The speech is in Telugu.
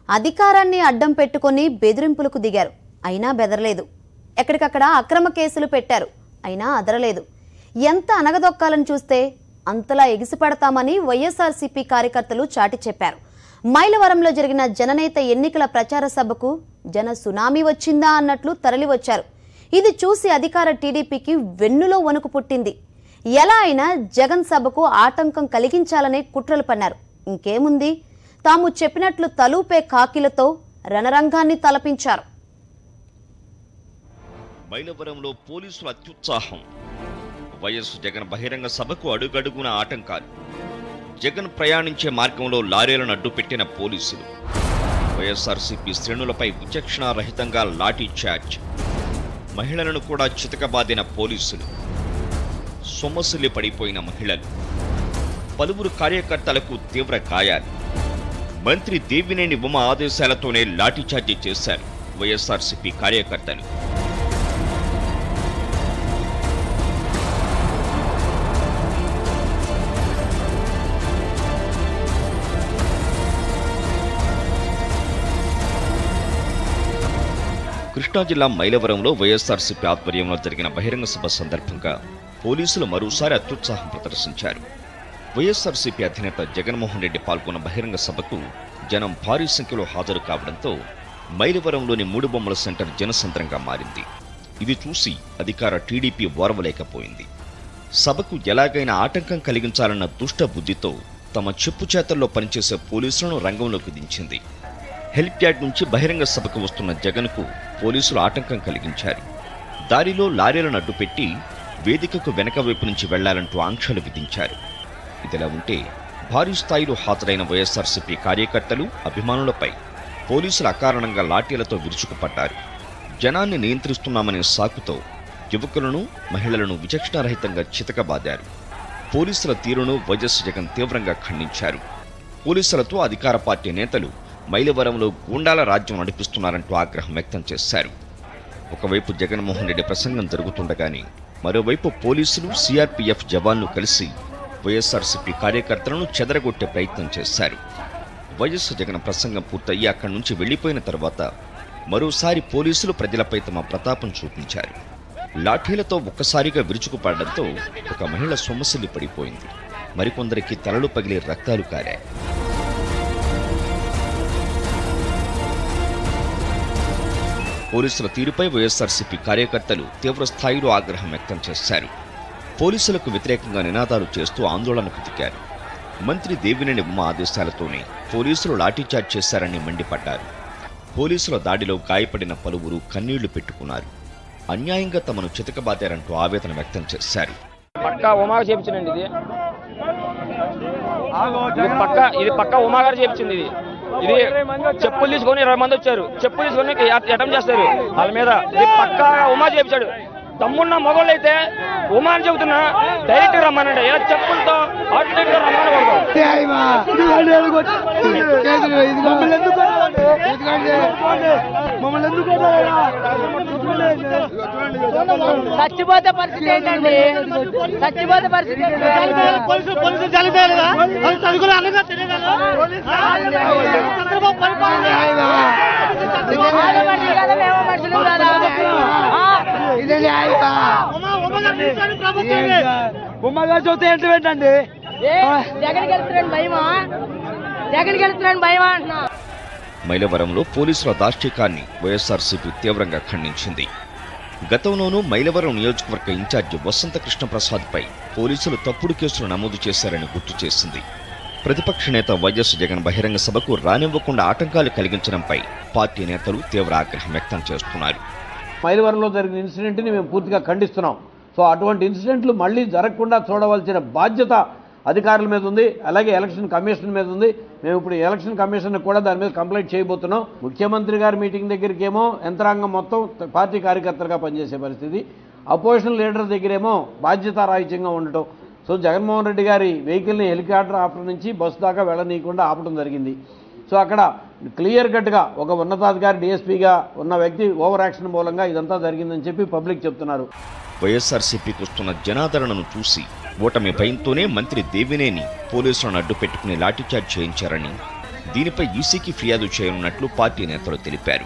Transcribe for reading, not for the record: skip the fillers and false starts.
అధికారాన్ని అడ్డం పెట్టుకొని బెదిరింపులకు దిగారు. అయినా బెదరలేదు. ఎక్కడికక్కడ అక్రమ కేసులు పెట్టారు. అయినా అదరలేదు. ఎంత అనగదొక్కాలని చూస్తే అంతలా ఎగిసిపడతామని వైఎస్ఆర్సీపీ కార్యకర్తలు చాటి చెప్పారు. మైలవరంలో జరిగిన జననేత ఎన్నికల ప్రచార సభకు జన సునామీ వచ్చిందా అన్నట్లు తరలివచ్చారు. ఇది చూసి అధికార టీడీపీకి వెన్నులో వణుకు పుట్టింది. ఎలా అయినా జగన్ సభకు ఆటంకం కలిగించాలనే కుట్రలు పన్నారు. ఇంకేముంది, తాము చెప్పినట్లు తలూపే కాకిలతో రణరంగాన్ని తలపించారు. మైలవరంలో పోలీసుల అత్యుత్సాహం. వైఎస్ జగన్ బహిరంగ సభకు అడుగడుగున ఆటంకాలు. జగన్ ప్రయాణించే మార్గంలో లారీలను అడ్డుపెట్టిన పోలీసులు. వైఎస్ఆర్సీపీ శ్రేణులపై విచక్షణారహితంగా లాఠీ చార్జ్. మహిళలను కూడా చితకబాదిన పోలీసులు. సొమ్మసిల్లి పడిపోయిన మహిళలు. పలువురు కార్యకర్తలకు తీవ్ర గాయాలు. మంత్రి దేవినేని ఉమ ఆదేశాలతోనే లాఠీచార్జీ చేశారు వైఎస్ఆర్సీపీ కార్యకర్తలు. కృష్ణా జిల్లా మైలవరంలో వైఎస్ఆర్సీపీ ఆధ్వర్యంలో జరిగిన బహిరంగ సభ సందర్భంగా పోలీసులు మరోసారి అత్యుత్సాహం ప్రదర్శించారు. వైఎస్ఆర్సీపీ అధినేత జగన్మోహన్ రెడ్డి పాల్గొన్న బహిరంగ సభకు జనం భారీ సంఖ్యలో హాజరు కావడంతో మైలవరంలోని మూడు బొమ్మల సెంటర్ జనసంద్రంగా మారింది. ఇది చూసి అధికార టీడీపీ ఓర్వలేకపోయింది. సభకు ఎలాగైనా ఆటంకం కలిగించాలన్న దుష్ట బుద్ధితో తమ చెప్పు చేతల్లో పనిచేసే పోలీసులను రంగంలోకి దించింది. హెలిప్యాడ్ నుంచి బహిరంగ సభకు వస్తున్న జగన్కు పోలీసులు ఆటంకం కలిగించారు. దారిలో లారీలను అడ్డుపెట్టి వేదికకు వెనక వైపు నుంచి వెళ్లాలంటూ ఆంక్షలు విధించారు. ఇదిలా ఉంటే భారీ స్థాయిలో హాజరైన వైఎస్ఆర్సీపీ కార్యకర్తలు, అభిమానులపై పోలీసులు అకారణంగా లాఠీలతో విరుచుకుపడ్డారు. జనాన్ని నియంత్రిస్తున్నామనే సాకుతో యువకులను, మహిళలను విచక్షణారహితంగా చితకబాదారు. పోలీసుల తీరును వైఎస్ జగన్ తీవ్రంగా ఖండించారు. పోలీసులతో అధికార పార్టీ నేతలు మైలవరంలో గూండాల రాజ్యం నడిపిస్తున్నారంటూ ఆగ్రహం వ్యక్తం చేశారు. ఒకవైపు జగన్మోహన్ రెడ్డి ప్రసంగం జరుగుతుండగానే మరోవైపు పోలీసులు, సిఆర్పీఎఫ్ జవాన్లు కలిసి వైఎస్ఆర్సీపీ కార్యకర్తలను చెదరగొట్టే ప్రయత్నం చేశారు. వైఎస్ జగన్ ప్రసంగం పూర్తయ్యి అక్కడి నుంచి వెళ్లిపోయిన తర్వాత మరోసారి పోలీసులు ప్రజలపై తమ ప్రతాపం చూపించారు. లాఠీలతో ఒక్కసారిగా విరుచుకుపడడంతో ఒక మహిళ సొమ్మసిల్లి పడిపోయింది. మరికొందరికి తలలు పగిలి రక్తాలు కారాయి. పోలీసుల తీరుపై వైఎస్ఆర్సీపీ కార్యకర్తలు తీవ్ర స్థాయిలో ఆగ్రహం వ్యక్తం చేశారు. పోలీసులకు వ్యతిరేకంగా నినాదాలు చేస్తూ ఆందోళనకు దిగారు. మంత్రి దేవినేని ఉమ ఆదేశాలతోనే పోలీసులు లాఠీచార్జ్ చేశారని మండిపడ్డారు. పోలీసుల దాడిలో గాయపడిన పలువురు కన్నీళ్లు పెట్టుకున్నారు. అన్యాయంగా తమను చితకబాదారంటూ ఆవేదన వ్యక్తం చేశారు. ఇది పక్కా ఉమాగారు చేపించింది. ఇది చెప్పులు తీసుకొని 20 మంది వచ్చారు. చెప్పులు తీసుకొని అటెంప్ట్ చేస్తారు వాళ్ళ మీద. ఇది పక్కా ఉమా చేపించాడు. తమ్మున్న మొగోళ్ళు అయితే ఉమా అని చెబుతున్నా డైరెక్ట్ రమ్మనండి. ఇలా చెప్పులతో ఆటోమేటిక్గా చచ్చిపోతే పరిస్థితి ఏంటండి? చచ్చిపోతే పరిస్థితి ఉమ్మగా చూస్తే ఎంత పెట్టండి. జగన్ గెలుస్తున్నాను భయమా? జగన్ గెలుస్తున్నాను భయమా అంటున్నా. మైలవరంలో పోలీసుల దాష్టికాన్ని వైఎస్ఆర్సీపీ తీవ్రంగా ఖండించింది. గతంలోనూ మైలవరం నియోజకవర్గ ఇన్ఛార్జి వసంత కృష్ణప్రసాద్పై పోలీసులు తప్పుడు కేసులు నమోదు చేశారని గుర్తు చేసింది. ప్రతిపక్ష నేత వైఎస్ జగన్ బహిరంగ సభకు రానివ్వకుండా ఆటంకాలు కలిగించడంపై పార్టీ నేతలు తీవ్ర ఆగ్రహం వ్యక్తం చేస్తున్నారు. మైలవరంలో జరిగిన ఇన్సిడెంట్ని మేము పూర్తిగా ఖండిస్తున్నాం. సో అటువంటి ఇన్సిడెంట్లు మళ్ళీ జరగకుండా చూడవలసిన బాధ్యత అధికారుల మీద ఉంది, అలాగే ఎలక్షన్ కమిషన్ మీద ఉంది. మేము ఇప్పుడు ఎలక్షన్ కమిషన్ కూడా దాని మీద కంప్లైంట్ చేయబోతున్నాం. ముఖ్యమంత్రి గారి మీటింగ్ దగ్గరికి ఏమో యంత్రాంగం మొత్తం పార్టీ కార్యకర్తలుగా పనిచేసే పరిస్థితి, అపోజిషన్ లీడర్ దగ్గరేమో బాధ్యతారాహిత్యంగా ఉండటం. సో జగన్మోహన్ రెడ్డి గారి వెహికల్ని హెలికాప్టర్ ఆపడం నుంచి బస్సు దాకా వెళ్ళనీయకుండా ఆపడం జరిగింది. సో అక్కడ క్లియర్ కట్గా ఒక ఉన్నతాధికారి డిఎస్పీగా ఉన్న వ్యక్తి ఓవర్ యాక్షన్ మూలంగా ఇదంతా జరిగిందని చెప్పి పబ్లిక్ చెప్తున్నారు. వైఎస్ఆర్సీపీకి వస్తున్న జనాదరణను చూసి ఓటమి భయంతోనే మంత్రి దేవినేని పోలీసులను అడ్డుపెట్టుకుని లాఠీచార్జ్ చేయించారని, దీనిపై ఈసీకి ఫిర్యాదు చేయనున్నట్లు పార్టీ నేతలు తెలిపారు.